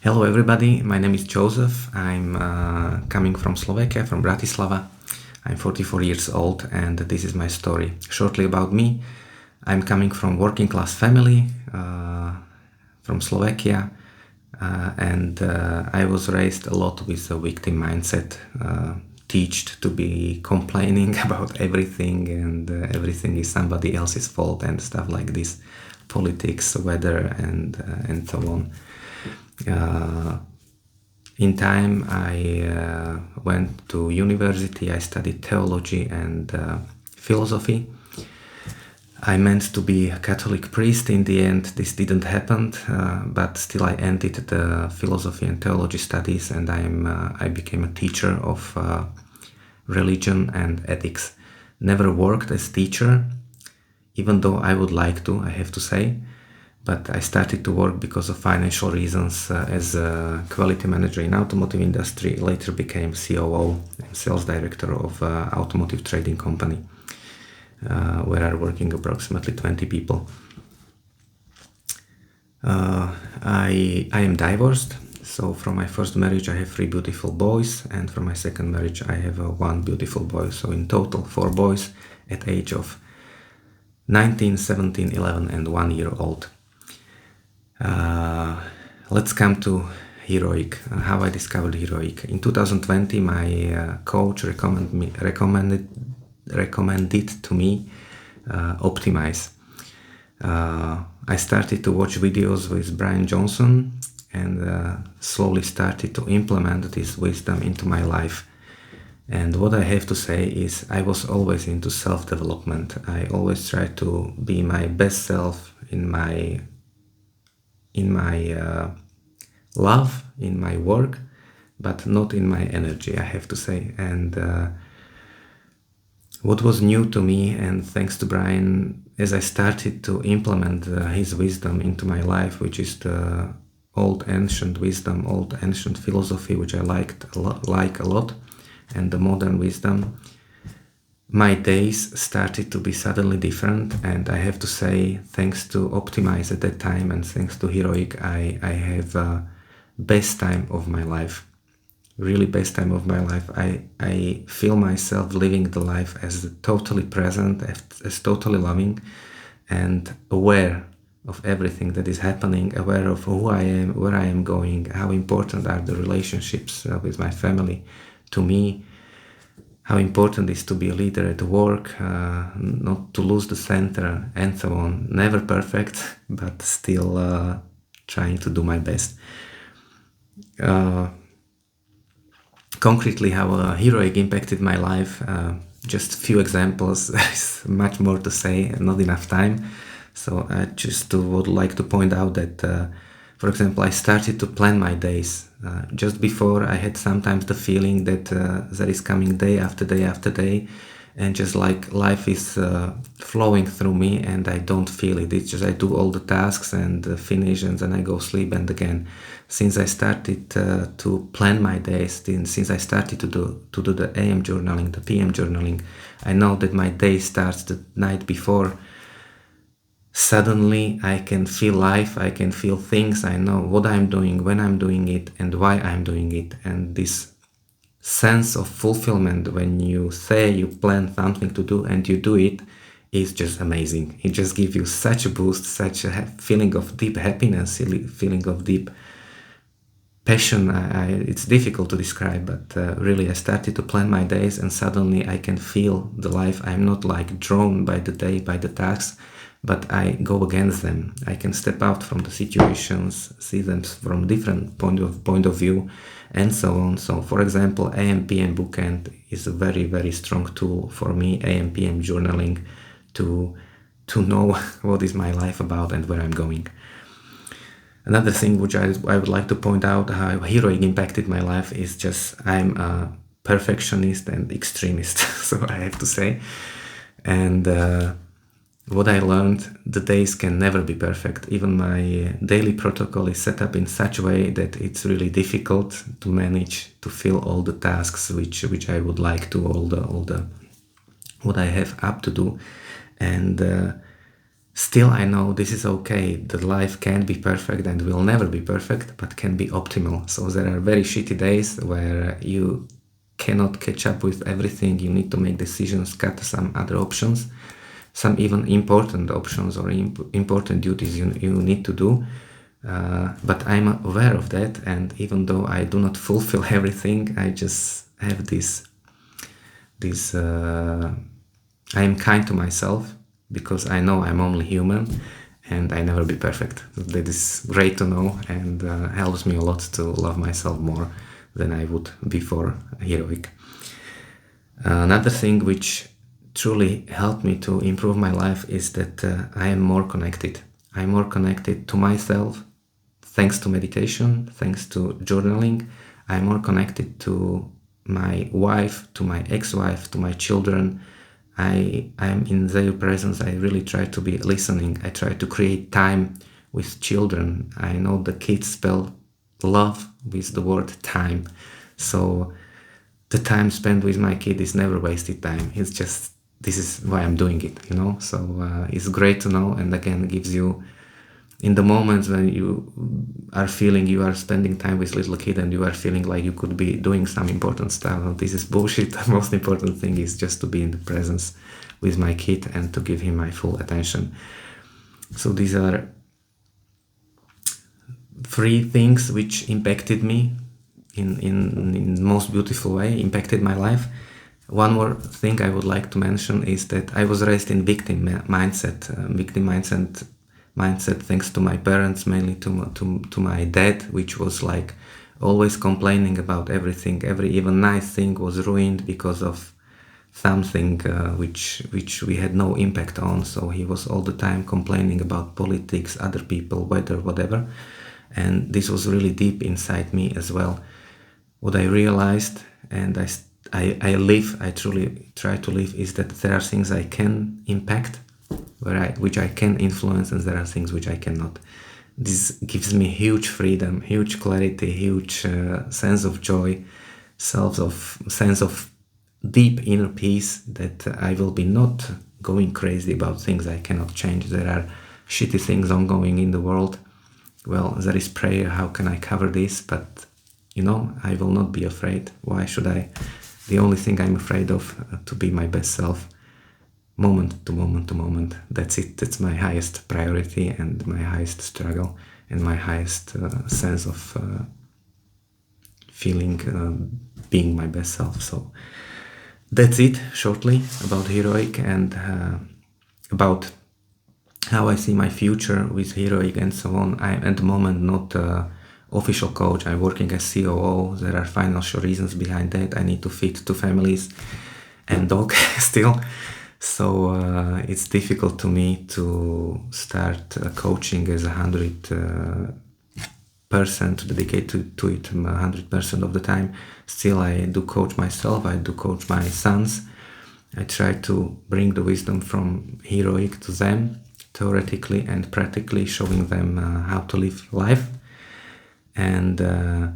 Hello everybody, my name is Jozef. I'm coming from Slovakia, from Bratislava. I'm 44 years old and this is my story. Shortly about me, I'm coming from working class family from Slovakia and I was raised a lot with a victim mindset, teached to be complaining about everything and everything is somebody else's fault and stuff like this, politics, weather and so on. In time, I went to university. I studied theology and philosophy. I meant to be a Catholic priest. In the end, this didn't happen, but still I ended the philosophy and theology studies, and I became a teacher of religion and ethics. Never worked as teacher, even though I would like to, I have to say. But I started to work because of financial reasons as a quality manager in automotive industry, later became COO and sales director of automotive trading company, where are working approximately 20 people. I am divorced, so from my first marriage I have 3 beautiful boys, and from my second marriage I have 1 beautiful boy, so in total 4 boys at age of 19, 17, 11 and 1 year old. Let's come to heroic, how I discovered heroic. In 2020, my coach recommended to me Optimize. I started to watch videos with Brian Johnson and slowly started to implement this wisdom into my life. And what I have to say is I was always into self-development. I always tried to be my best self in my love, in my work, but not in my energy, I have to say. And what was new to me, and thanks to Brian, as I started to implement his wisdom into my life, which is the old ancient wisdom, old ancient philosophy, which I like a lot, and the modern wisdom, my days started to be suddenly different. And I have to say, thanks to Optimize at that time and thanks to Heroic, I have best time of my life, really best time of my life. I feel myself living the life as totally present, as totally loving and aware of everything that is happening, aware of who I am, where I am going, how important are the relationships with my family to me, how important it is to be a leader at work, not to lose the center, and so on. Never perfect, but still trying to do my best. Concretely, how Heroic impacted my life, just a few examples. There's much more to say, not enough time. So I just would like to point out that, for example, I started to plan my days. Just before, I had sometimes the feeling that there is coming day after day after day, and just like life is flowing through me and I don't feel it. It's just I do all the tasks and finish and then I go sleep. And again, since I started to plan my days, since I started to do the AM journaling, the PM journaling, I know that my day starts the night before. Suddenly I can feel life, I can feel things, I know what I'm doing, when I'm doing it, and why I'm doing it. And this sense of fulfillment when you say you plan something to do and you do it is just amazing. It just gives you such a boost, such a feeling of deep happiness, feeling of deep passion. It's difficult to describe, but really I started to plan my days and suddenly I can feel the life. I'm not like drawn by the day, by the tasks, but I go against them. I can step out from the situations, see them from different point of view, and so on. So, for example, AM/PM bookend is a very, very strong tool for me, AM/PM journaling, to know what is my life about and where I'm going. Another thing which I would like to point out how Heroic impacted my life is just I'm a perfectionist and extremist, so I have to say. And what I learned, the days can never be perfect. Even my daily protocol is set up in such a way that it's really difficult to manage to fill all the tasks which I would like to, all the what I have up to do. And Still, I know this is okay. The life can't be perfect and will never be perfect, but can be optimal. So there are very shitty days where you cannot catch up with everything. You need to make decisions, cut some other options, some even important options or important duties you need to do. But I'm aware of that, and even though I do not fulfill everything, I just have this I am kind to myself because I know I'm only human and I never be perfect. That is great to know, and helps me a lot to love myself more than I would before Heroic. Another thing which truly helped me to improve my life is that I am more connected. I'm more connected to myself thanks to meditation, thanks to journaling. I'm more connected to my wife, to my ex-wife, to my children. I am in their presence. I really try to be listening. I try to create time with children. I know the kids spell love with the word time. So the time spent with my kid is never wasted time. It's just, this is why I'm doing it, you know? So it's great to know, and again, gives you, in the moments when you are feeling you are spending time with little kid and you are feeling like you could be doing some important stuff, this is bullshit. The most important thing is just to be in the presence with my kid and to give him my full attention. So these are 3 things which impacted me in the most beautiful way, impacted my life. One more thing I would like to mention is that I was raised in victim mindset thanks to my parents, mainly to my dad, which was like always complaining about everything. Every even nice thing was ruined because of something which we had no impact on. So he was all the time complaining about politics, other people, weather, whatever. And this was really deep inside me as well. What I realized, and I truly try to live, is that there are things I can impact, which I can influence, and there are things which I cannot. This gives me huge freedom, huge clarity, huge sense of joy, sense of deep inner peace, that I will be not going crazy about things I cannot change. There are shitty things ongoing in the world. Well, there is prayer. How can I cover this? But you know, I will not be afraid. Why should I? The only thing I'm afraid of, to be my best self, moment to moment to moment. That's it. That's my highest priority and my highest struggle and my highest sense of feeling being my best self. So that's it shortly about Heroic and about how I see my future with Heroic and so on. I'm at the moment not official coach. I'm working as COO. There are financial reasons behind that. I need to feed 2 families and dog still. So it's difficult to me to start coaching as 100% to dedicate to it 100% of the time. Still, I do coach myself. I do coach my sons. I try to bring the wisdom from Heroic to them, theoretically and practically, showing them how to live life. And my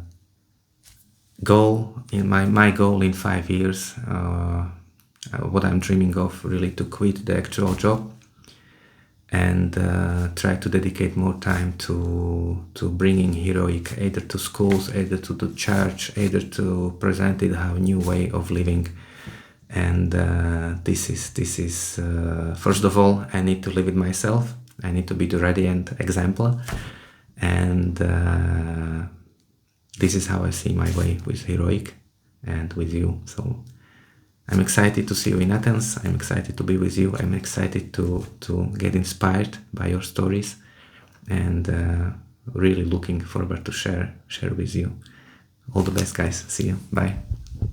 goal in 5 years, what I'm dreaming of, really to quit the actual job and try to dedicate more time to bringing Heroic either to schools, either to the church, either to present it how new way of living. And this is first of all, I need to live it myself. I need to be the radiant example, and this is how I see my way with Heroic and with you. So I'm excited to see you in Athens. I'm excited to be with you. I'm excited to get inspired by your stories, and really looking forward to share with you. All the best, guys. See you. Bye.